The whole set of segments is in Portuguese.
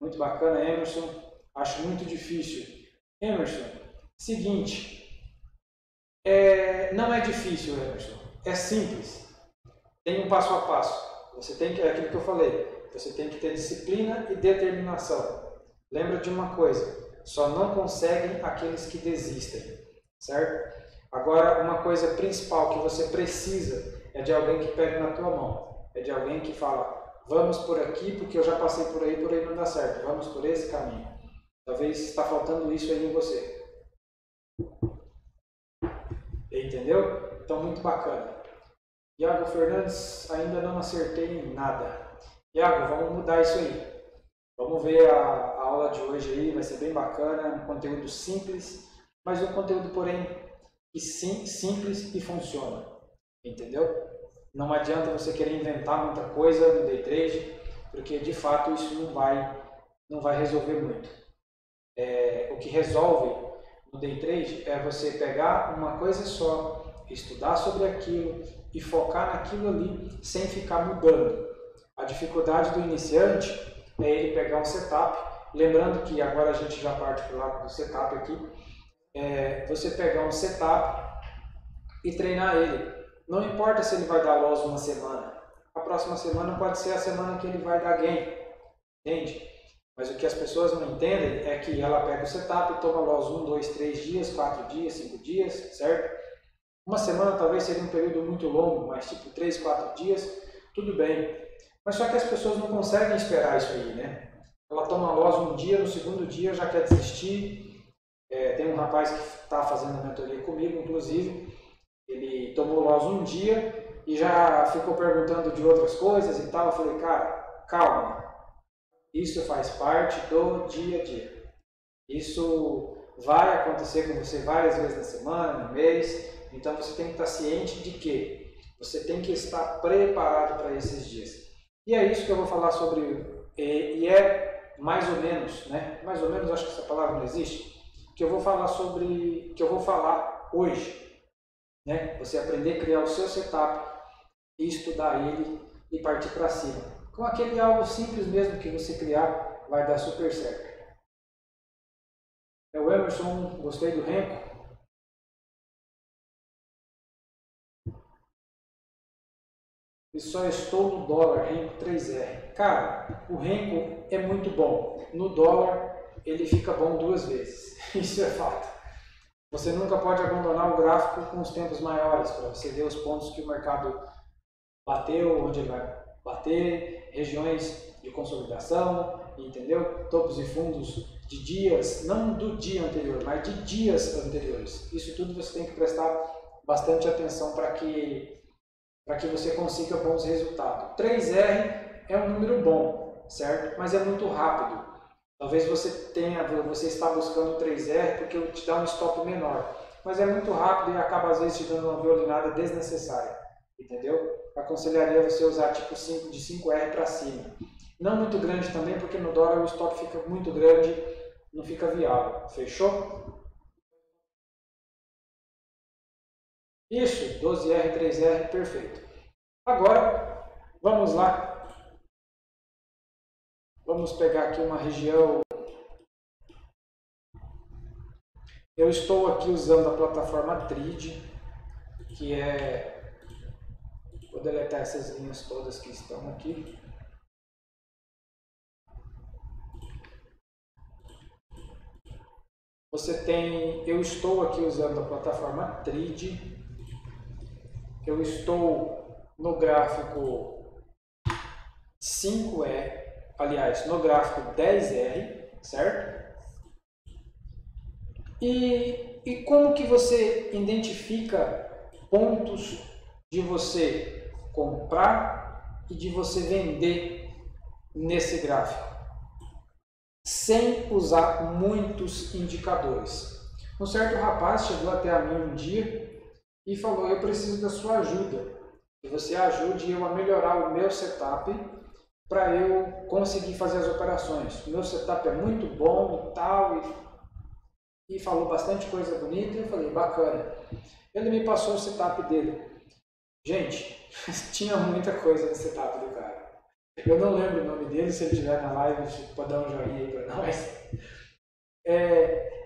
Muito bacana, Emerson. Acho muito difícil. Emerson, seguinte, não é difícil, Emerson. É simples. Tem um passo a passo. Você tem que, é aquilo que eu falei, você tem que ter disciplina e determinação. Lembra de uma coisa, só não conseguem aqueles que desistem, certo? Agora, uma coisa principal que você precisa é de alguém que pegue na tua mão. É de alguém que fala, vamos por aqui porque eu já passei por aí não dá certo. Vamos por esse caminho. Talvez está faltando isso aí em você. Entendeu? Então, muito bacana. Iago Fernandes, ainda não acertei em nada. Iago, vamos mudar isso aí. Vamos ver a aula de hoje aí, vai ser bem bacana, um conteúdo simples, mas um conteúdo, porém, simples e funciona. Entendeu? Não adianta você querer inventar muita coisa no day trade, porque de fato isso não vai resolver muito. O que resolve no day trade é você pegar uma coisa só, estudar sobre aquilo e focar naquilo ali sem ficar mudando. A dificuldade do iniciante é ele pegar um setup, lembrando que agora a gente já parte para o lado do setup aqui, você pegar um setup e treinar ele. Não importa se ele vai dar loss uma semana, a próxima semana pode ser a semana que ele vai dar gain, entende? Mas o que as pessoas não entendem é que ela pega o setup e toma loss 1, 2, 3 dias, 4 dias, 5 dias, certo? Uma semana talvez seria um período muito longo, mas tipo 3, 4 dias, tudo bem. Mas só que as pessoas não conseguem esperar isso aí, né? Ela toma loss um dia, no segundo dia já quer desistir. Tem um rapaz que está fazendo a mentoria comigo, inclusive, ele tomou loss um dia e já ficou perguntando de outras coisas e tal. Eu falei, cara, calma. Isso faz parte do dia a dia. Isso vai acontecer com você várias vezes na semana, no mês. Então você tem que estar ciente de que você tem que estar preparado para esses dias. E é isso que eu vou falar sobre. E é mais ou menos, né? Mais ou menos, acho que essa palavra não existe. Que eu vou falar sobre. Que eu vou falar hoje. Né? Você aprender a criar o seu setup, estudar ele e partir para cima. Com aquele algo simples mesmo que você criar, vai dar super certo. O Emerson, gostei do Renko. E só estou no dólar, Renko 3R. Cara, o Renko é muito bom. No dólar, ele fica bom 2 vezes. Isso é fato. Você nunca pode abandonar o gráfico com os tempos maiores, para você ver os pontos que o mercado bateu, onde ele vai bater, regiões de consolidação, entendeu? Topos e fundos de dias, não do dia anterior, mas de dias anteriores. Isso tudo você tem que prestar bastante atenção para que você consiga bons resultados. 3R é um número bom, certo? Mas é muito rápido. Talvez você está buscando 3R porque te dá um stop menor, mas é muito rápido e acaba às vezes te dando uma violinada desnecessária, entendeu? Aconselharia você usar tipo 5, de 5R para cima. Não muito grande também, porque no dólar o stop fica muito grande, não fica viável. Fechou? Isso, 12R, 3R, perfeito. Agora, vamos lá. Vamos pegar aqui uma região. Eu estou aqui usando a plataforma Trade, que é... Vou deletar essas linhas todas que estão aqui. Eu estou aqui usando a plataforma Trade. Eu estou no gráfico 5R, aliás, no gráfico 10R, certo? E como que você identifica pontos de você comprar e de você vender nesse gráfico? Sem usar muitos indicadores. Um certo rapaz chegou até a mim um dia e falou, eu preciso da sua ajuda, que você ajude eu a melhorar o meu setup para eu conseguir fazer as operações. O meu setup é muito bom e tal, e falou bastante coisa bonita, e eu falei, bacana. Ele me passou o setup dele. Gente, tinha muita coisa no setup do cara. Eu não lembro o nome dele, se ele estiver na live, pode dar um joinha aí para nós.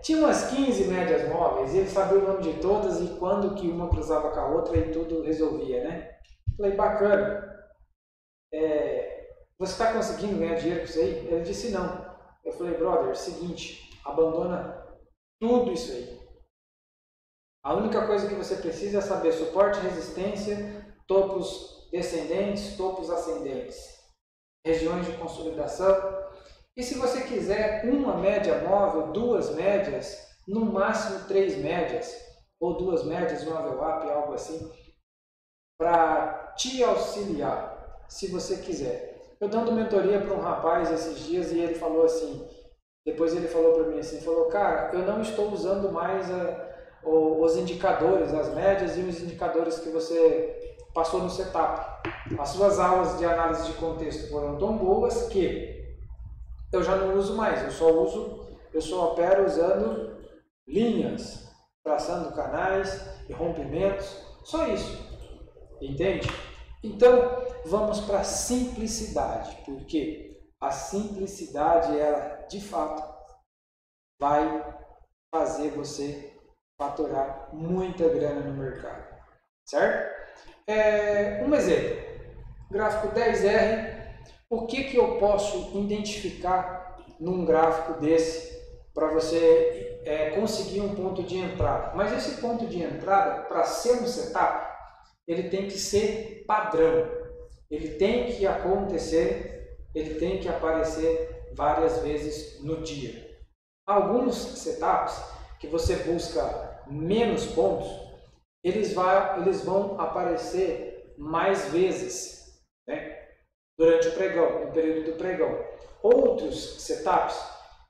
Tinha umas 15 médias móveis e ele sabia o nome de todas e quando que uma cruzava com a outra e tudo resolvia, né? Falei, bacana. Você está conseguindo ganhar dinheiro com isso aí? Ele disse não. Eu falei, brother, seguinte, abandona tudo isso aí. A única coisa que você precisa é saber suporte, resistência, topos descendentes, topos ascendentes, regiões de consolidação. E se você quiser uma média móvel, duas médias, no máximo 3 médias, ou 2 médias, um level up, algo assim, para te auxiliar, se você quiser. Eu dando mentoria para um rapaz esses dias e ele falou assim, depois ele falou para mim assim, falou, cara, eu não estou usando mais os indicadores, as médias e os indicadores que você passou no setup. As suas aulas de análise de contexto foram tão boas que eu já não uso mais, eu só opero usando linhas, traçando canais e rompimentos, só isso, entende? Então, vamos para a simplicidade, porque a simplicidade, ela, de fato, vai fazer você faturar muita grana no mercado, certo? Um exemplo, gráfico 10R, o que eu posso identificar num gráfico desse para você conseguir um ponto de entrada? Mas esse ponto de entrada, para ser um setup, ele tem que ser padrão, ele tem que acontecer, ele tem que aparecer várias vezes no dia. Alguns setups que você busca menos pontos, eles vão aparecer mais vezes, né, durante o pregão, no período do pregão. Outros setups,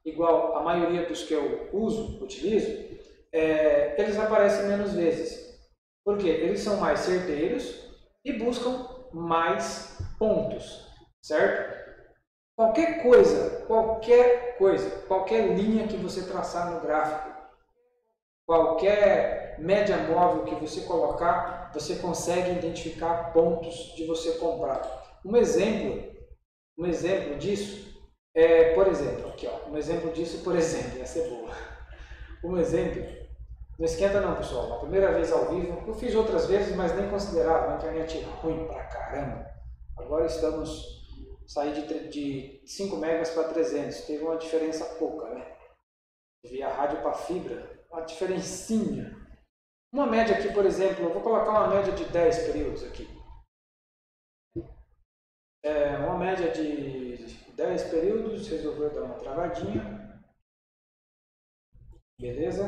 igual a maioria dos que eu utilizo, eles aparecem menos vezes. Por quê? Eles são mais certeiros e buscam mais pontos, certo? Qualquer linha que você traçar no gráfico, qualquer média móvel que você colocar, você consegue identificar pontos de você comprar. Um exemplo disso por exemplo, aqui ó, um exemplo disso, por exemplo, essa é boa. Um exemplo, não esquenta não, pessoal, a primeira vez ao vivo, eu fiz outras vezes, mas nem considerava, a internet é ruim pra caramba. Agora estamos sair de 5 megas para 300, teve uma diferença pouca, né? Via rádio para fibra, uma diferencinha. Uma média aqui, por exemplo, eu vou colocar uma média de 10 períodos aqui. Uma média de 10 períodos, resolveu dar uma travadinha. Beleza?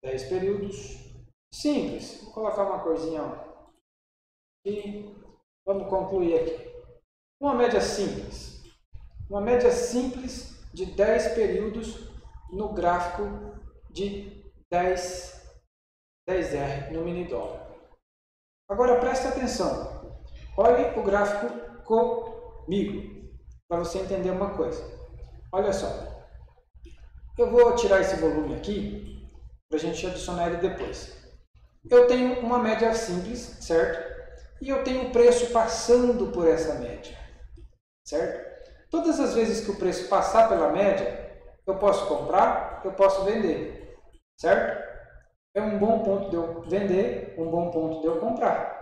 10 períodos. Simples. Vou colocar uma corzinha aqui. Vamos concluir aqui. Uma média simples. Uma média simples de 10 períodos no gráfico de 10R no mini dólar. Agora preste atenção. Olhe o gráfico comigo, para você entender uma coisa. Olha só. Eu vou tirar esse volume aqui, para a gente adicionar ele depois. Eu tenho uma média simples, certo? E eu tenho o preço passando por essa média, certo? Todas as vezes que o preço passar pela média, eu posso comprar, eu posso vender, certo? É um bom ponto de eu vender, um bom ponto de eu comprar.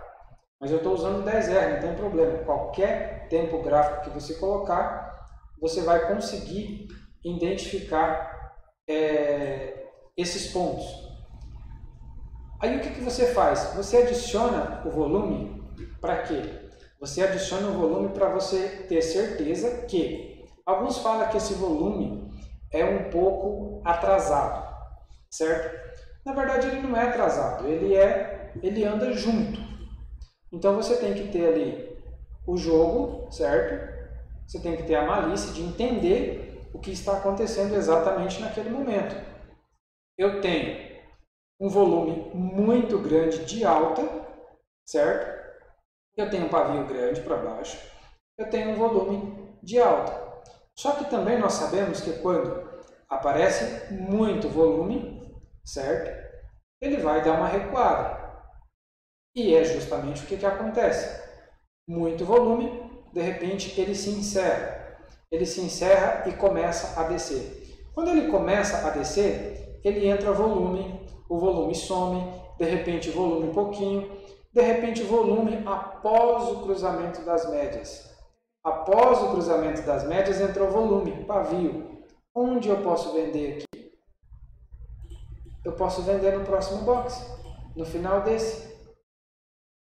Mas eu estou usando 10R, não tem problema. Qualquer tempo gráfico que você colocar, você vai conseguir identificar esses pontos. Aí o que você faz? Você adiciona o volume para quê? Você adiciona o volume para você ter certeza que alguns falam que esse volume é um pouco atrasado, certo? Na verdade ele não é atrasado, ele anda junto. Então você tem que ter ali o jogo, certo? Você tem que ter a malícia de entender o que está acontecendo exatamente naquele momento. Eu tenho um volume muito grande de alta, certo? Eu tenho um pavio grande para baixo, eu tenho um volume de alta. Só que também nós sabemos que quando aparece muito volume, certo? Ele vai dar uma recuada. E é justamente o que acontece. Muito volume, de repente ele se encerra. Ele se encerra e começa a descer. Quando ele começa a descer, ele entra volume, o volume some, de repente volume um pouquinho, de repente volume após o cruzamento das médias. Após o cruzamento das médias entrou volume, pavio. Onde eu posso vender aqui? Eu posso vender no próximo box, no final desse.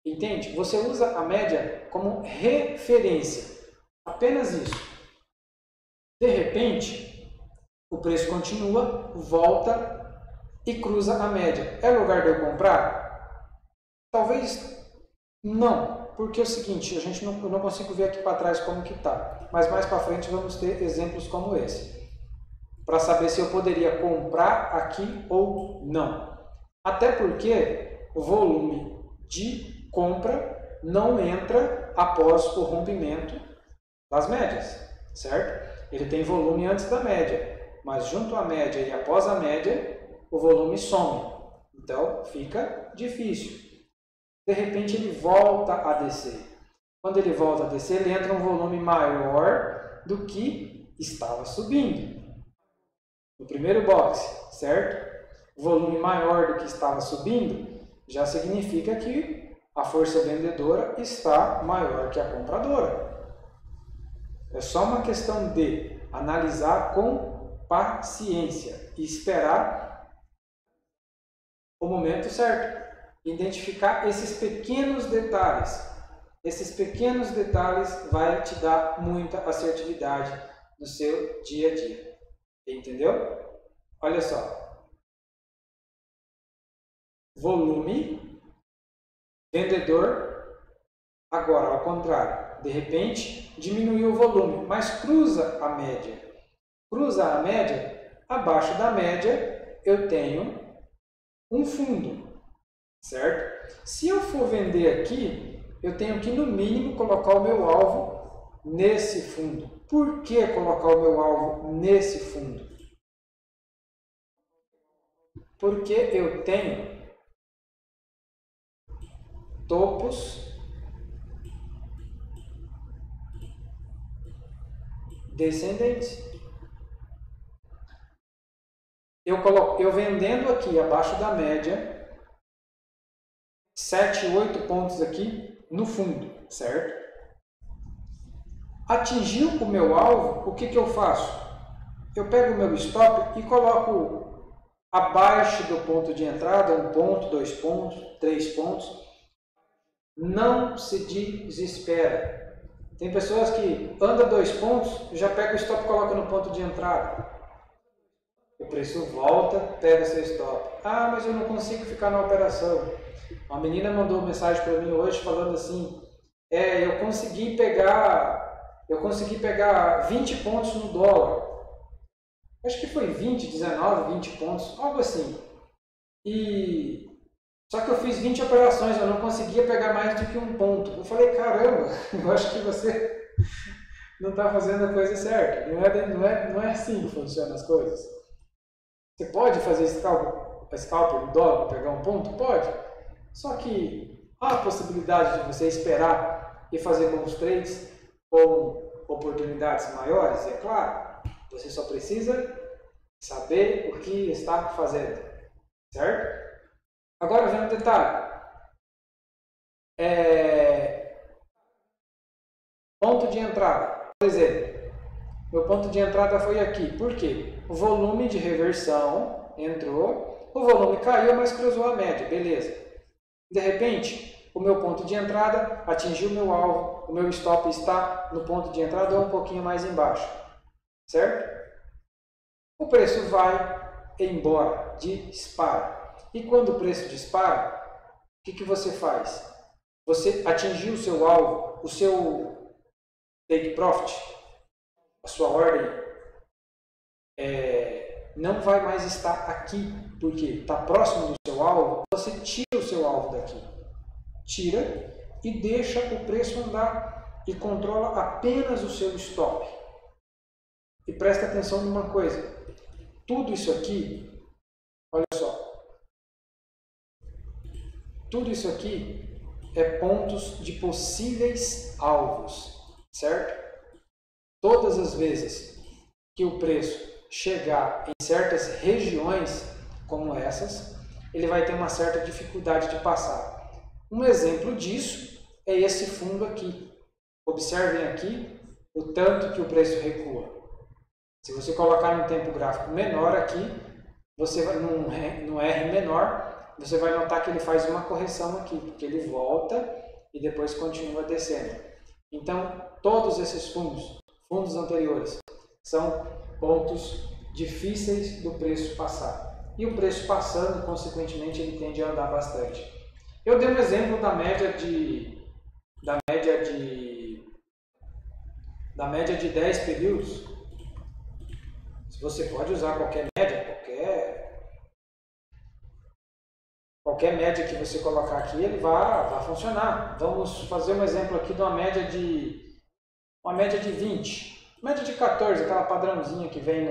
Entende? Você usa a média como referência. Apenas isso. De repente, o preço continua, volta e cruza a média. É lugar de eu comprar? Talvez não. Porque é o seguinte, eu não consigo ver aqui para trás como que está. Mas mais para frente vamos ter exemplos como esse. Para saber se eu poderia comprar aqui ou não. Até porque o volume de compra não entra após o rompimento das médias, certo? Ele tem volume antes da média, mas junto à média e após a média, o volume some. Então, fica difícil. De repente, ele volta a descer. Quando ele volta a descer, ele entra um volume maior do que estava subindo. No primeiro box, certo? Volume maior do que estava subindo já significa que a força vendedora está maior que a compradora. É só uma questão de analisar com paciência e esperar o momento certo. Identificar esses pequenos detalhes. Esses pequenos detalhes vai te dar muita assertividade no seu dia a dia. Entendeu? Olha só. Volume, vendedor, agora ao contrário. De repente, diminuiu o volume, mas cruza a média. Cruza a média, abaixo da média eu tenho um fundo. Certo? Se eu for vender aqui, eu tenho que no mínimo colocar o meu alvo nesse fundo. Por que colocar o meu alvo nesse fundo? Porque eu tenho topos descendentes. Eu vendendo aqui abaixo da média 7, 8 pontos aqui no fundo, certo? Atingiu o meu alvo, o que eu faço? Eu pego o meu stop e coloco abaixo do ponto de entrada, 1 ponto, 2 pontos, 3 pontos. Não se desespera. Tem pessoas que andam 2 pontos, já pega o stop e coloca no ponto de entrada. O preço volta, pega seu stop. Ah, mas eu não consigo ficar na operação. Uma menina mandou mensagem para mim hoje falando assim, eu consegui pegar 20 pontos no dólar. Acho que foi 20, 19, 20 pontos, algo assim. Só que eu fiz 20 operações, eu não conseguia pegar mais do que 1 ponto. Eu falei, caramba, eu acho que você não está fazendo a coisa certa. Não é assim que funcionam as coisas. Você pode fazer scalper no dólar para pegar 1 ponto? Pode. Só que há a possibilidade de você esperar e fazer bons trades com oportunidades maiores, é claro. Você só precisa saber o que está fazendo, certo? Agora vem um detalhe. Ponto de entrada. Por exemplo, meu ponto de entrada foi aqui. Por quê? O volume de reversão entrou, o volume caiu, mas cruzou a média, beleza. De repente, o meu ponto de entrada atingiu o meu alvo, o meu stop está no ponto de entrada ou um pouquinho mais embaixo, certo? O preço vai embora, dispara. E quando o preço dispara, o que você faz? Você atingiu o seu alvo, o seu take profit, a sua ordem, não vai mais estar aqui, porque está próximo do seu alvo, você tira o seu alvo daqui. Tira e deixa o preço andar e controla apenas o seu stop. E presta atenção numa coisa, tudo isso aqui, olha só, tudo isso aqui é pontos de possíveis alvos, certo? Todas as vezes que o preço chegar em certas regiões como essas, ele vai ter uma certa dificuldade de passar. Um exemplo disso é esse fundo aqui. Observem aqui o tanto que o preço recua. Se você colocar num tempo gráfico menor aqui, você vai no R menor, você vai notar que ele faz uma correção aqui, porque ele volta e depois continua descendo. Então, todos esses fundos anteriores, são pontos difíceis do preço passar. E o preço passando, consequentemente, ele tende a andar bastante. Eu dei um exemplo da média de 10 períodos. Você pode usar qualquer média, qualquer média que você colocar aqui, ele vai funcionar. Vamos fazer um exemplo aqui de uma média de 20. Média de 14, aquela padrãozinha que vem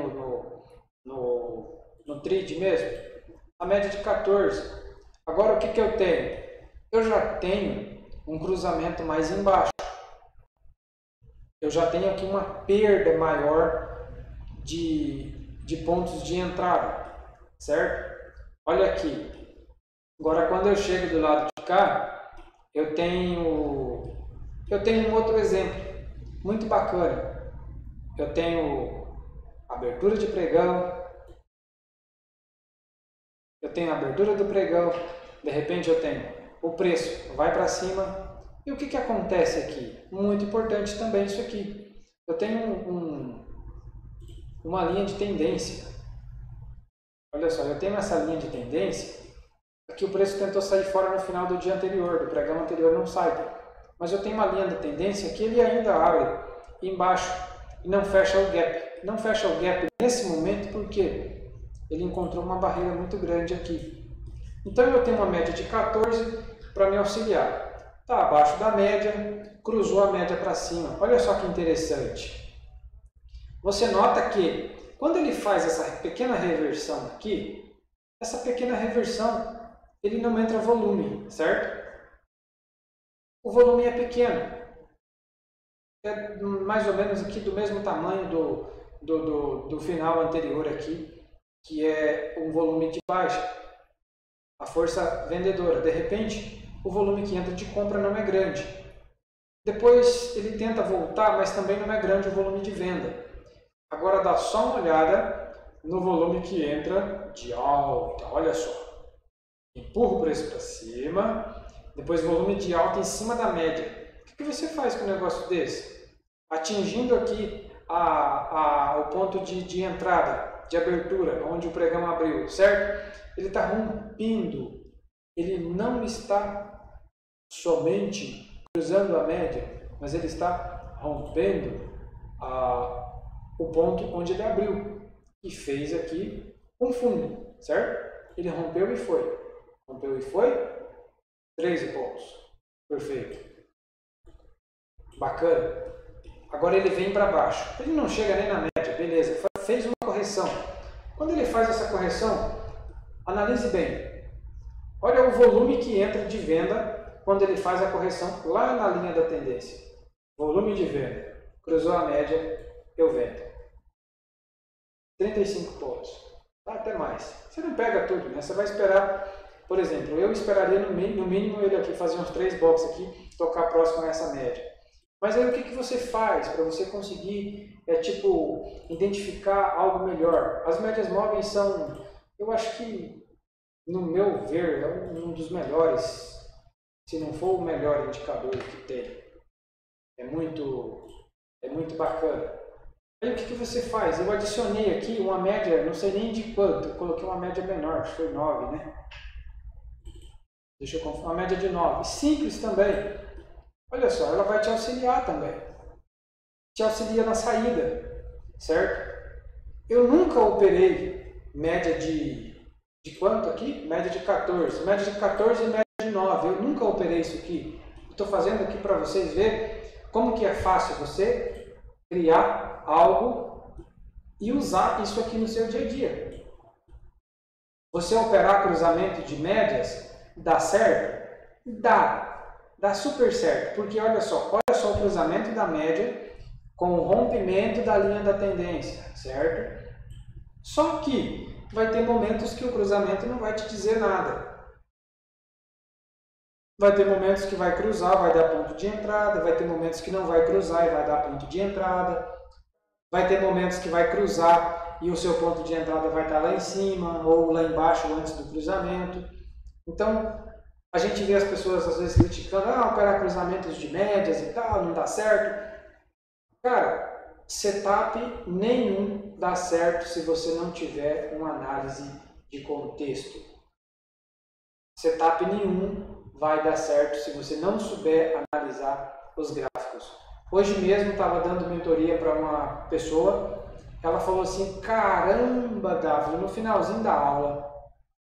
no TRID mesmo. A média de 14. Agora o que eu tenho? Eu já tenho um cruzamento mais embaixo. Eu já tenho aqui uma perda maior de pontos de entrada, certo? Olha aqui. Agora quando eu chego do lado de cá, eu tenho um outro exemplo muito bacana. Eu tenho abertura de pregão, eu tenho a abertura do pregão, de repente eu tenho o preço vai para cima. E o que acontece aqui? Muito importante também isso aqui. Eu tenho uma linha de tendência. Olha só, eu tenho essa linha de tendência. Aqui o preço tentou sair fora no final do dia anterior, do pregão anterior não sai. Mas eu tenho uma linha de tendência que ele ainda abre embaixo e não fecha o gap. Não fecha o gap nesse momento porque ele encontrou uma barreira muito grande aqui. Então eu tenho uma média de 14 para me auxiliar. Está abaixo da média, cruzou a média para cima. Olha só que interessante. Você nota que quando ele faz essa pequena reversão aqui, essa pequena reversão, ele não entra volume, certo? O volume é pequeno. É mais ou menos aqui do mesmo tamanho do final anterior aqui, que é um volume de baixa. A força vendedora. De repente, o volume que entra de compra não é grande. Depois ele tenta voltar, mas também não é grande o volume de venda. Agora dá só uma olhada no volume que entra de alta. Olha só. Empurra o preço para cima. Depois volume de alta em cima da média. O que você faz com um negócio desse? Atingindo aqui o ponto de entrada, de abertura, onde o pregão abriu, certo? Ele está rompendo. Ele não está somente cruzando a média, mas ele está rompendo o ponto onde ele abriu e fez aqui um fundo, certo? Ele rompeu e foi. Rompeu e foi, 13 pontos. Perfeito. Bacana. Agora ele vem para baixo. Ele não chega nem na média, beleza. Fez uma correção. Quando ele faz essa correção, analise bem. Olha o volume que entra de venda quando ele faz a correção lá na linha da tendência. Volume de venda. Cruzou a média, eu vendo. 35 pontos. Até mais. Você não pega tudo, né? Você vai esperar, por exemplo, eu esperaria no mínimo ele aqui fazer uns 3 blocos aqui, tocar próximo a essa média. Mas aí o que você faz para você conseguir, identificar algo melhor? As médias móveis são, eu acho que, no meu ver, é um dos melhores, se não for o melhor indicador que tem. É muito bacana. Aí o que você faz? Eu adicionei aqui uma média, não sei nem de quanto, eu coloquei uma média menor, acho que foi 9, né? Deixa eu conferir, uma média de 9. Simples também. Olha só, ela vai te auxiliar também. Te auxilia na saída, certo? Eu nunca operei média de quanto aqui? Média de 14. Média de 14 e média de 9. Eu nunca operei isso aqui. Estou fazendo aqui para vocês verem como que é fácil você criar algo e usar isso aqui no seu dia a dia. Você operar cruzamento de médias, dá certo? Dá super certo, porque olha só o cruzamento da média com o rompimento da linha da tendência, certo? Só que vai ter momentos que o cruzamento não vai te dizer nada. Vai ter momentos que vai cruzar, vai dar ponto de entrada, vai ter momentos que não vai cruzar e vai dar ponto de entrada. Vai ter momentos que vai cruzar e o seu ponto de entrada vai estar lá em cima ou lá embaixo antes do cruzamento. Então, a gente vê as pessoas às vezes criticando, operar cruzamentos de médias e tal, não dá certo. Cara, setup nenhum dá certo se você não tiver uma análise de contexto. Setup nenhum vai dar certo se você não souber analisar os gráficos. Hoje mesmo estava dando mentoria para uma pessoa, ela falou assim, caramba, Davi, no finalzinho da aula,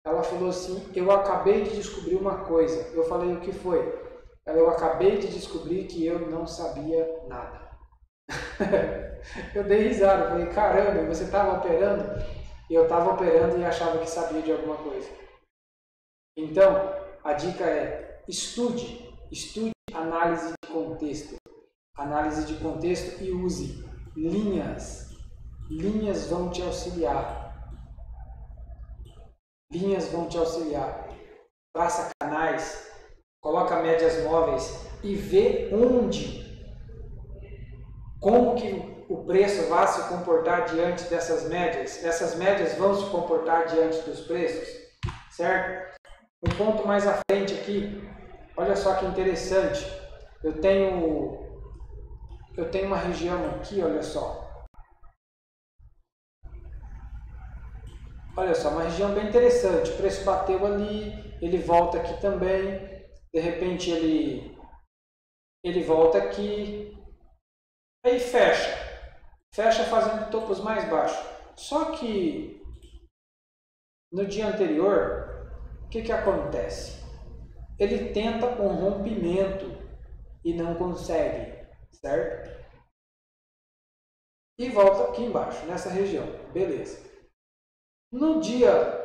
ela falou assim, eu acabei de descobrir uma coisa. Eu falei, o que foi? Eu acabei de descobrir que eu não sabia nada. Eu dei risada, falei, caramba, você estava operando? E eu estava operando e achava que sabia de alguma coisa. Então, a dica é, estude análise de contexto. Análise de contexto e use linhas. Linhas vão te auxiliar. Linhas vão te auxiliar. Traça canais, coloca médias móveis e vê como que o preço vai se comportar diante dessas médias. Essas médias vão se comportar diante dos preços, certo? Um ponto mais à frente aqui, olha só que interessante. Eu tenho uma região aqui, olha só. Olha só, uma região bem interessante. O preço bateu ali, ele volta aqui também. De repente ele volta aqui. Aí fecha. Fecha fazendo topos mais baixos. Só que no dia anterior, o que acontece? Ele tenta um rompimento e não consegue, certo? E volta aqui embaixo, nessa região. Beleza. No dia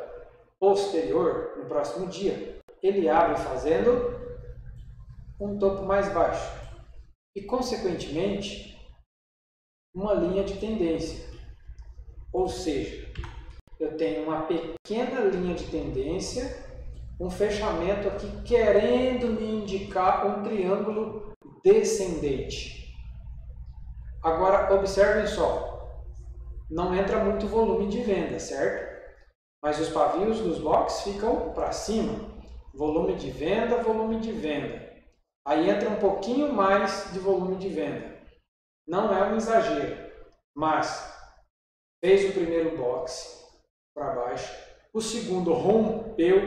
posterior, no próximo dia, ele abre fazendo um topo mais baixo e, consequentemente, uma linha de tendência. Ou seja, eu tenho uma pequena linha de tendência, um fechamento aqui querendo me indicar um triângulo descendente. Agora, observem só, não entra muito volume de venda, certo? Mas os pavios dos boxes ficam para cima. Volume de venda, volume de venda. Aí entra um pouquinho mais de volume de venda. Não é um exagero, mas fez o primeiro box para baixo, o segundo rompeu,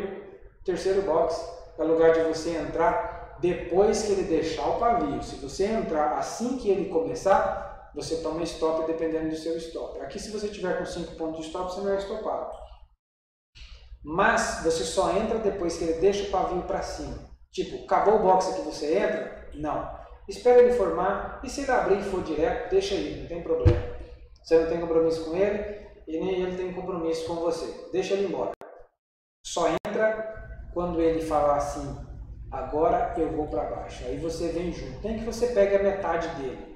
o terceiro box é lugar de você entrar depois que ele deixar o pavio. Se você entrar assim que ele começar, você toma stop dependendo do seu stop. Aqui, se você tiver com 5 pontos de stop, você não é stopado. Mas você só entra depois que ele deixa o pavio para cima. Tipo, acabou o box que você entra? Não. Espera ele formar e se ele abrir e for direto, deixa ele, não tem problema. Você não tem compromisso com ele e nem ele tem compromisso com você. Deixa ele embora. Só entra quando ele falar assim, agora eu vou para baixo. Aí você vem junto. Nem que você pegue a metade dele.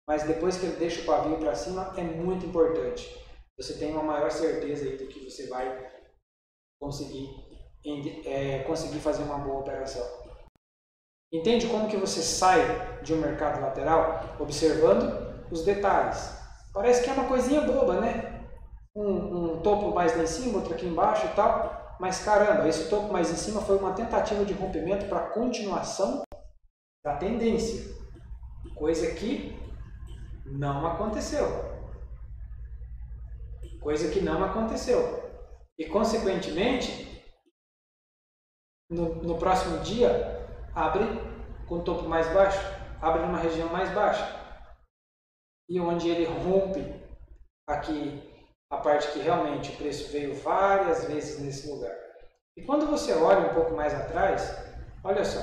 Mas depois que ele deixa o pavio para cima, é muito importante. Você tem uma maior certeza aí do que você vai conseguir fazer uma boa operação. Entende como que você sai de um mercado lateral? Observando os detalhes. Parece que é uma coisinha boba, né? Um topo mais lá em cima, outro aqui embaixo e tal. Mas caramba, esse topo mais em cima foi uma tentativa de rompimento para continuação da tendência. Coisa que não aconteceu. E, consequentemente, no próximo dia, abre com o topo mais baixo, abre numa região mais baixa. E onde ele rompe aqui a parte que realmente o preço veio várias vezes nesse lugar. E quando você olha um pouco mais atrás, olha só,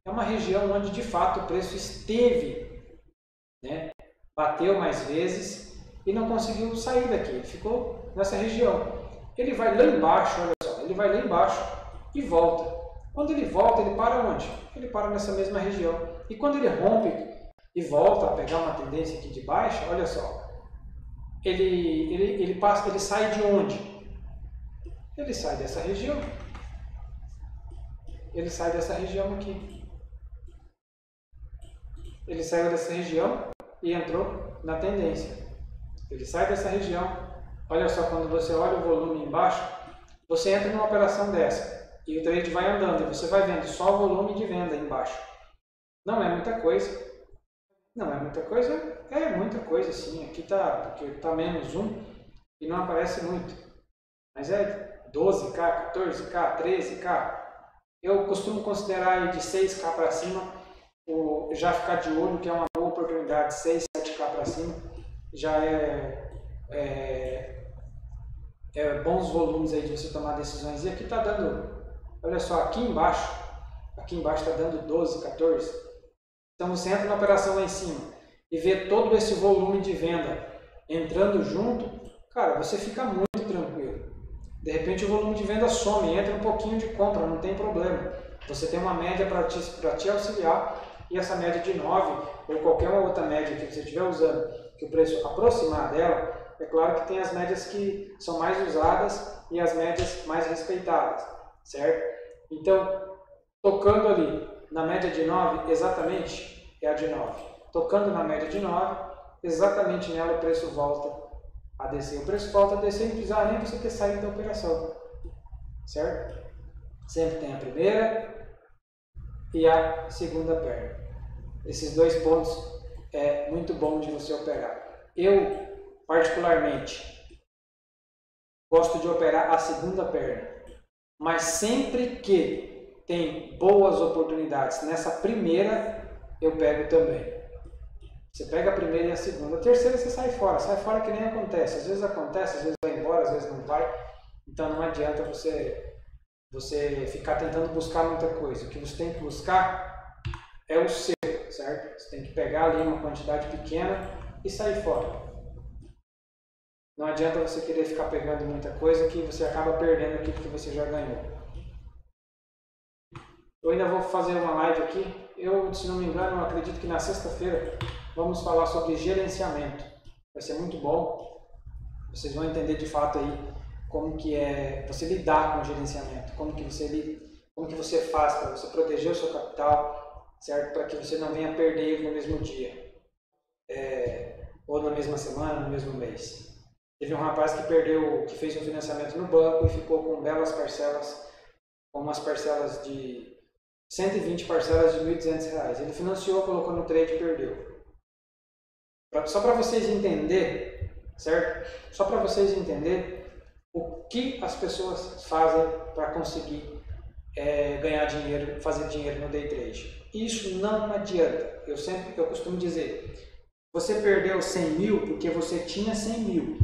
é uma região onde de fato o preço esteve, né? Bateu mais vezes e não conseguiu sair daqui, ele ficou nessa região. Ele vai lá embaixo, olha só, ele vai lá embaixo e volta. Quando ele volta, ele para onde? Ele para nessa mesma região. E quando ele rompe e volta a pegar uma tendência aqui de baixa, olha só, ele sai de onde? Ele sai dessa região. Ele sai dessa região aqui. Ele saiu dessa região e entrou na tendência. Ele sai dessa região. Olha só, quando você olha o volume embaixo, você entra numa operação dessa e o trade vai andando e você vai vendo só o volume de venda embaixo. Não é muita coisa. Não é muita coisa? É muita coisa sim. Aqui tá, porque tá menos 1 e não aparece muito. Mas é 12K, 14K, 13K. Eu costumo considerar aí de 6K para cima, já ficar de olho, que é uma boa oportunidade, 6, 7K para cima, já é bons volumes aí de você tomar decisões. E aqui está dando, olha só, aqui embaixo está dando 12, 14. Então você entra na operação lá em cima e vê todo esse volume de venda entrando junto, cara, você fica muito tranquilo. De repente o volume de venda some, entra um pouquinho de compra, não tem problema. Você tem uma média para te auxiliar e essa média de 9 ou qualquer outra média que você estiver usando, que o preço aproximar dela, é claro que tem as médias que são mais usadas e as médias mais respeitadas, certo? Então, tocando ali na média de 9, exatamente é a de 9. Tocando na média de 9, exatamente nela o preço volta a descer. O preço volta a descer, não precisa nem você ter saído da operação, certo? Sempre tem a primeira e a segunda perna. Esses dois pontos é muito bom de você operar. Eu, particularmente, gosto de operar a segunda perna, mas sempre que tem boas oportunidades nessa primeira, eu pego também. Você pega a primeira e a segunda. A terceira você sai fora que nem acontece. Às vezes acontece, às vezes vai embora, às vezes não vai. Então não adianta você ficar tentando buscar muita coisa. O que você tem que buscar é o seu, certo? Você tem que pegar ali uma quantidade pequena e sair fora. Não adianta você querer ficar pegando muita coisa que você acaba perdendo aquilo que você já ganhou. Eu ainda vou fazer uma live aqui. Se não me engano, eu acredito que na sexta-feira vamos falar sobre gerenciamento. Vai ser muito bom. Vocês vão entender de fato aí como que é você lidar com o gerenciamento, como que você faz para você proteger o seu capital, certo? Para que você não venha perder ele no mesmo dia, ou na mesma semana, no mesmo mês. Teve um rapaz que fez um financiamento no banco e ficou com belas parcelas, com umas parcelas de 120 parcelas de R$ 1.200. Ele financiou, colocou no trade e perdeu. Só para vocês entenderem, certo? Só para vocês entenderem o que as pessoas fazem para conseguir ganhar dinheiro, fazer dinheiro no day trade. Isso não adianta. Eu costumo dizer, você perdeu 100 mil porque você tinha 100 mil.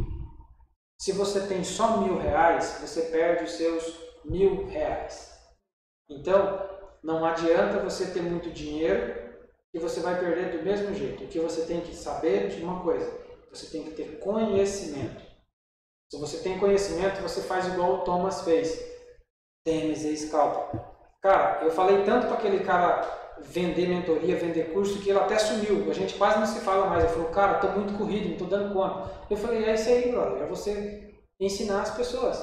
Se você tem só R$ 1.000, você perde os seus R$ 1.000. Então, não adianta você ter muito dinheiro que você vai perder do mesmo jeito. O que você tem que saber de uma coisa, você tem que ter conhecimento. Se você tem conhecimento, você faz igual o Thomas fez. TMZ Scalper. Cara, eu falei tanto para aquele cara vender mentoria, vender curso, que ele até sumiu. A gente quase não se fala mais. Ele falou, cara, estou muito corrido, não estou dando conta. Eu falei, é isso aí, brother. É você ensinar as pessoas.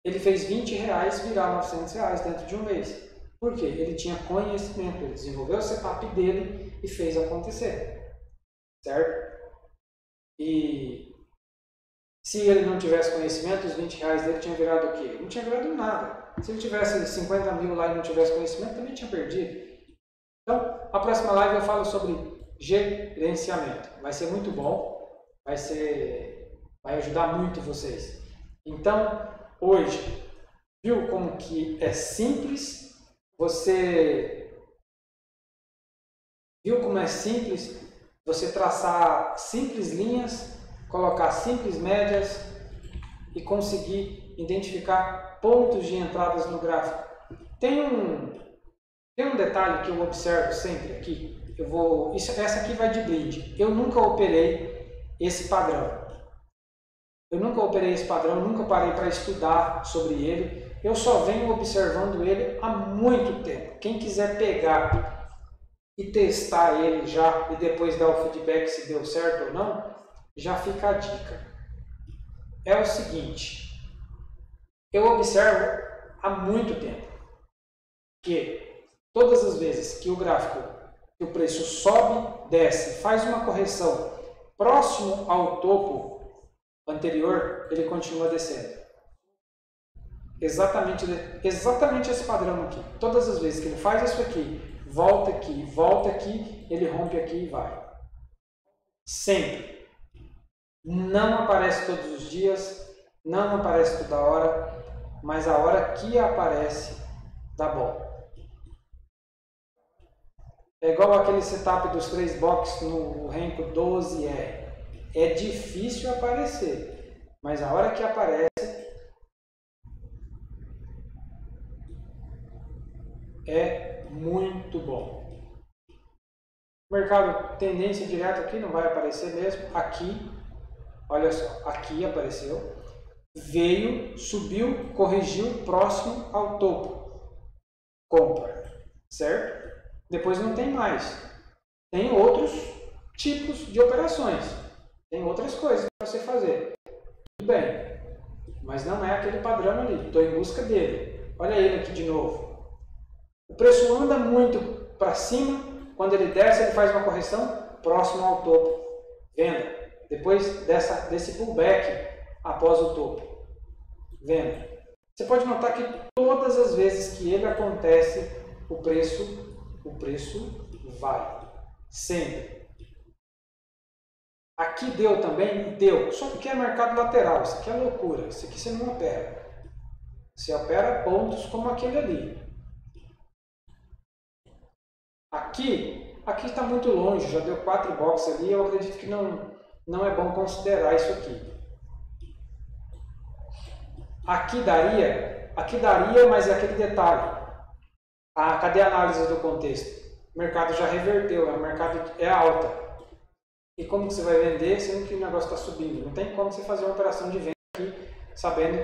Ele fez R$ 20 virar R$ 900 dentro de um mês. Por quê? Ele tinha conhecimento, ele desenvolveu o setup dele e fez acontecer, certo? E se ele não tivesse conhecimento, os R$ 20 dele tinham virado o quê? Não tinha virado nada. Se ele tivesse 50 mil lá e não tivesse conhecimento, também tinha perdido. Então, a próxima live eu falo sobre gerenciamento. Vai ser muito bom, vai ajudar muito vocês. Então, hoje, viu como que é simples? Você viu como é simples você traçar simples linhas, colocar simples médias e conseguir identificar pontos de entradas no gráfico. Tem um detalhe que eu observo sempre aqui. Essa aqui vai de blend. Eu nunca operei esse padrão. Eu nunca parei para estudar sobre ele. Eu só venho observando ele há muito tempo. Quem quiser pegar e testar ele já e depois dar o feedback se deu certo ou não, já fica a dica. É o seguinte, eu observo há muito tempo que todas as vezes que o gráfico, que o preço sobe, desce, faz uma correção próximo ao topo anterior, ele continua descendo. Exatamente esse padrão aqui. Todas as vezes que ele faz isso aqui, volta aqui, ele rompe aqui e vai. Sempre. Não aparece todos os dias, não aparece toda hora, mas a hora que aparece, dá bom. É igual aquele setup dos 3 boxes no Renko 12R. É difícil aparecer, mas a hora que aparece, é muito bom. Mercado tendência direta aqui não vai aparecer mesmo. Aqui, olha só, aqui apareceu. Veio, subiu, corrigiu próximo ao topo. Compra, certo? Depois não tem mais. Tem outros tipos de operações. Tem outras coisas para você fazer. Tudo bem, mas não é aquele padrão ali. Estou em busca dele. Olha ele aqui de novo. O preço anda muito para cima, quando ele desce, ele faz uma correção próximo ao topo. Venda. Depois desse pullback após o topo. Venda. Você pode notar que todas as vezes que ele acontece, o preço vai. Sempre. Aqui deu também? Deu. Só porque é mercado lateral. Isso aqui é loucura. Isso aqui você não opera. Você opera pontos como aquele ali. Aqui está muito longe, já deu 4 boxes ali, eu acredito que não é bom considerar isso aqui. Aqui daria, mas é aquele detalhe. Cadê a análise do contexto? O mercado já reverteu, o mercado é alta. E como que você vai vender sendo que o negócio está subindo? Não tem como você fazer uma operação de venda aqui sabendo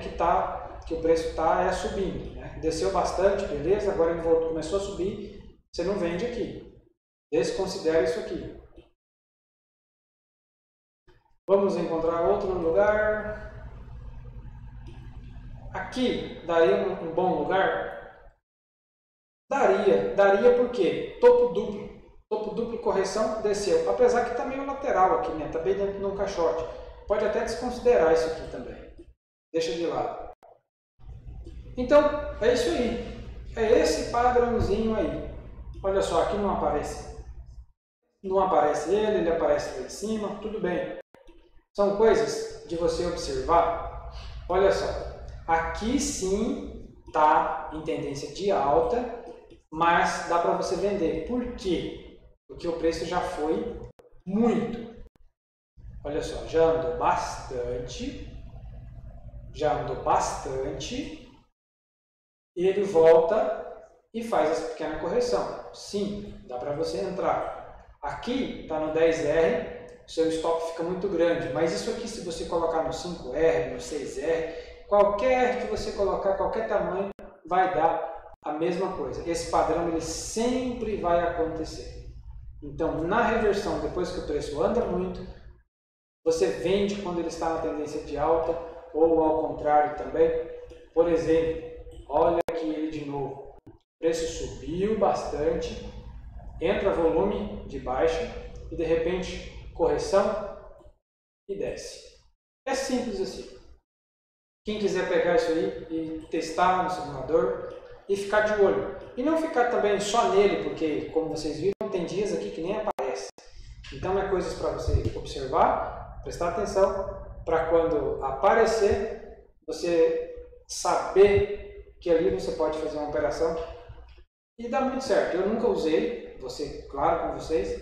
que o preço está subindo. Né? Desceu bastante, beleza, agora ele voltou, começou a subir. Você não vende aqui. Desconsidere isso aqui. Vamos encontrar outro lugar. Aqui daria um bom lugar? Daria por quê? Topo duplo, correção, desceu. Apesar que está meio lateral aqui, né? Está bem dentro de um caixote. Pode até desconsiderar isso aqui também. Deixa de lado. Então, é isso aí. É esse padrãozinho aí. Olha só, aqui não aparece. Não aparece ele aparece lá em cima, tudo bem. São coisas de você observar. Olha só, aqui sim está em tendência de alta, mas dá para você vender. Por quê? Porque o preço já foi muito. Olha só, já andou bastante. E ele volta e faz essa pequena correção. Sim, dá para você entrar. Aqui está no 10R, o seu stop fica muito grande, mas isso aqui se você colocar no 5R, no 6R, qualquer que você colocar, qualquer tamanho, vai dar a mesma coisa. Esse padrão ele sempre vai acontecer. Então, na reversão, depois que o preço anda muito, você vende quando ele está na tendência de alta, ou ao contrário também. Por exemplo, olha aqui ele de novo. O preço subiu bastante, entra volume de baixa e de repente correção e desce. É simples assim. Quem quiser pegar isso aí e testar no simulador e ficar de olho. E não ficar também só nele, porque como vocês viram, tem dias aqui que nem aparece. Então é coisas para você observar, prestar atenção, para quando aparecer, você saber que ali você pode fazer uma operação. E dá muito certo. Eu nunca usei, claro com vocês,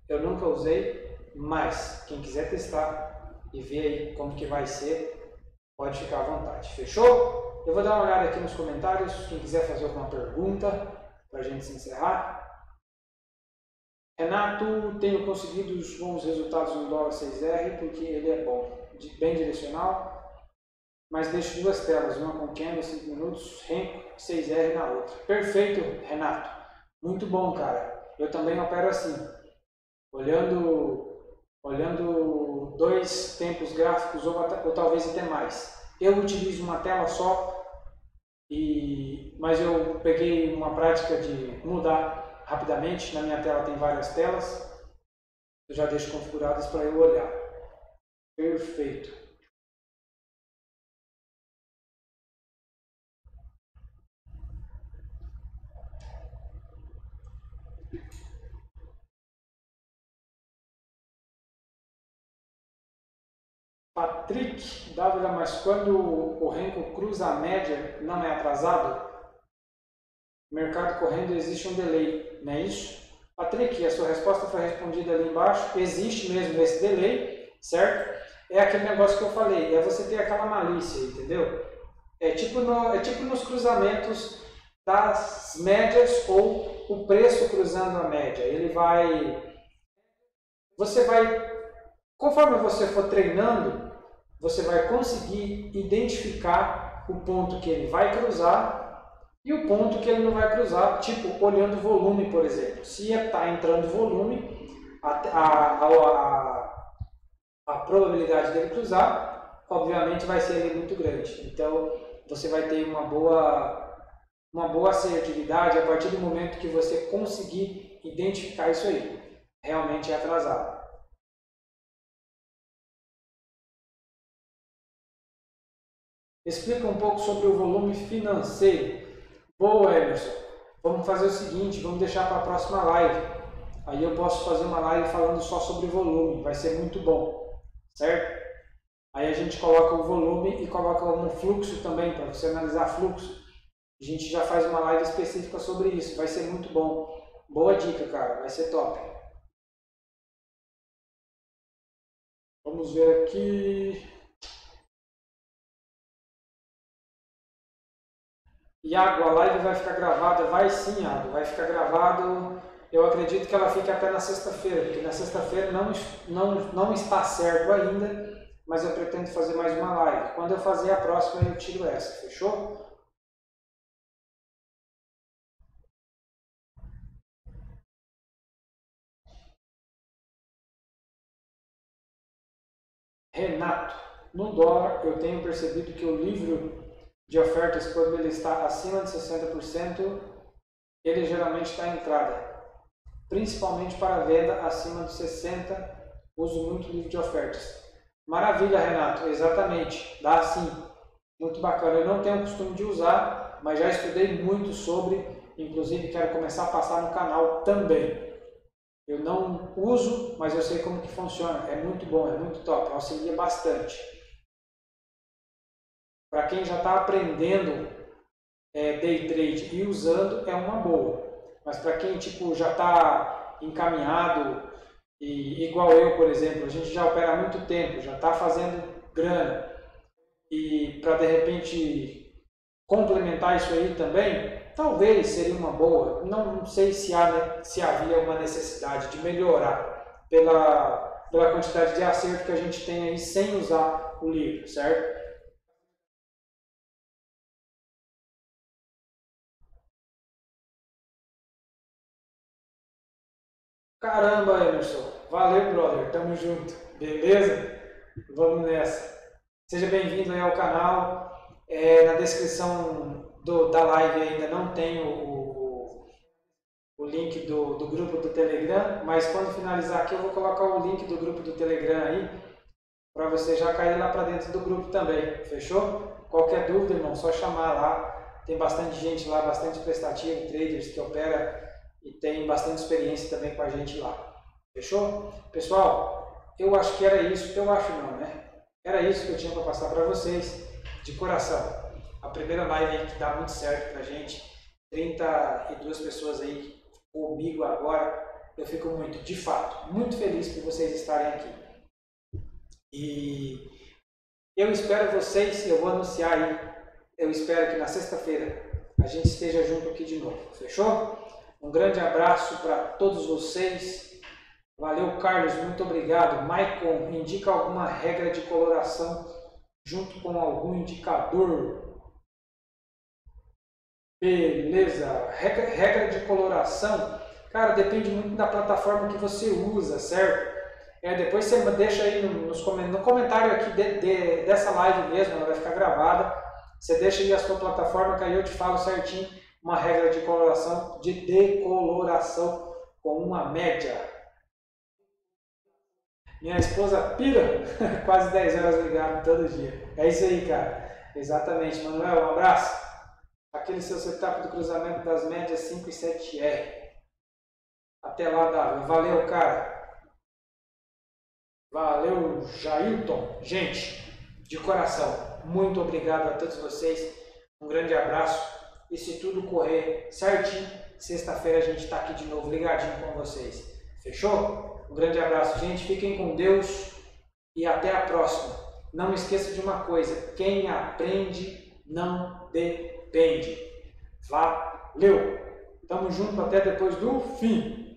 eu nunca usei, mas quem quiser testar e ver aí como que vai ser, pode ficar à vontade. Fechou? Eu vou dar uma olhada aqui nos comentários, quem quiser fazer alguma pergunta para a gente se encerrar. Renato, tenho conseguido os bons resultados no dólar 6R porque ele é bom, bem direcional, mas deixo 2 telas, uma com candle 5 minutos, Renko 6R na outra. Perfeito, Renato. Muito bom, cara. eu também opero assim, olhando 2 tempos gráficos ou talvez até mais. Eu utilizo uma tela só, mas eu peguei uma prática de mudar rapidamente. Na minha tela tem várias telas, eu já deixo configuradas para eu olhar. Perfeito. Patrick, Dávila, mas quando o Renko cruza a média, não é atrasado? Mercado correndo existe um delay, não é isso? Patrick, a sua resposta foi respondida ali embaixo. Existe mesmo esse delay, certo? É aquele negócio que eu falei, é você ter aquela malícia, entendeu? É tipo nos cruzamentos das médias ou o preço cruzando a média. Você vai, conforme você for treinando, você vai conseguir identificar o ponto que ele vai cruzar e o ponto que ele não vai cruzar, tipo olhando o volume, por exemplo. Se está entrando volume, a probabilidade dele cruzar, obviamente, vai ser ali muito grande. Então, você vai ter uma boa assertividade a partir do momento que você conseguir identificar isso aí. Realmente é atrasado. Explica um pouco sobre o volume financeiro. Boa, Emerson. Vamos fazer o seguinte, vamos deixar para a próxima live. Aí eu posso fazer uma live falando só sobre volume, vai ser muito bom, certo? Aí a gente coloca o volume e coloca um fluxo também, para você analisar fluxo. A gente já faz uma live específica sobre isso, vai ser muito bom. Boa dica, cara, vai ser top. Vamos ver aqui. Iago, a live vai ficar gravada? Vai sim, Iago, vai ficar gravado. Eu acredito que ela fique até na sexta-feira, porque na sexta-feira não está certo ainda, mas eu pretendo fazer mais uma live. Quando eu fazer a próxima, eu tiro essa, fechou? Renato, no dólar eu tenho percebido que o livro de ofertas, quando ele está acima de 60%, ele geralmente está em entrada. Principalmente para venda acima de 60%, uso muito livro de ofertas. Maravilha, Renato, exatamente, dá sim, muito bacana. Eu não tenho o costume de usar, mas já estudei muito sobre, inclusive quero começar a passar no canal também. Eu não uso, mas eu sei como que funciona, é muito bom, é muito top, auxilia bastante. Para quem já está aprendendo day trade e usando, é uma boa. Mas para quem tipo, já está encaminhado, e igual eu, por exemplo, a gente já opera há muito tempo, já está fazendo grana, e para de repente complementar isso aí também, talvez seria uma boa. Não sei se havia uma necessidade de melhorar pela quantidade de acerto que a gente tem aí sem usar o livro, certo? Caramba, Emerson. Valeu, brother. Tamo junto. Beleza? Vamos nessa. Seja bem-vindo aí ao canal. Na descrição da live ainda não tem o link do grupo do Telegram, mas quando finalizar aqui eu vou colocar o link do grupo do Telegram aí para você já cair lá para dentro do grupo também. Fechou? Qualquer dúvida, irmão, só chamar lá. Tem bastante gente lá, bastante prestativo, traders que opera e tem bastante experiência também com a gente lá. Fechou? Pessoal, eu acho que era isso. Eu acho não, né? Era isso que eu tinha para passar para vocês, de coração. A primeira live aí que dá muito certo para a gente. 32 pessoas aí comigo agora. Eu fico muito, de fato, muito feliz por vocês estarem aqui. E eu espero vocês, eu vou anunciar aí, eu espero que na sexta-feira a gente esteja junto aqui de novo. Fechou? Um grande abraço para todos vocês. Valeu, Carlos, muito obrigado. Maicon, indica alguma regra de coloração junto com algum indicador? Beleza. Regra de coloração, Cara, depende muito da plataforma que você usa, certo? Depois você deixa aí no comentário aqui dessa live mesmo, ela vai ficar gravada. Você deixa aí a sua plataforma que aí eu te falo certinho uma regra de decoloração com uma média. Minha esposa pira, quase 10 horas ligado todo dia. É isso aí, cara. Exatamente. Manuel, um abraço. Aquele seu setup do cruzamento das médias 5 e 7R. Até lá, Davi. Valeu, cara. Valeu, Jailton. Gente, de coração, muito obrigado a todos vocês. Um grande abraço. E se tudo correr certinho, sexta-feira a gente está aqui de novo ligadinho com vocês. Fechou? Um grande abraço, gente. Fiquem com Deus e até a próxima. Não esqueça de uma coisa: quem aprende não depende. Valeu! Tamo junto até depois do fim.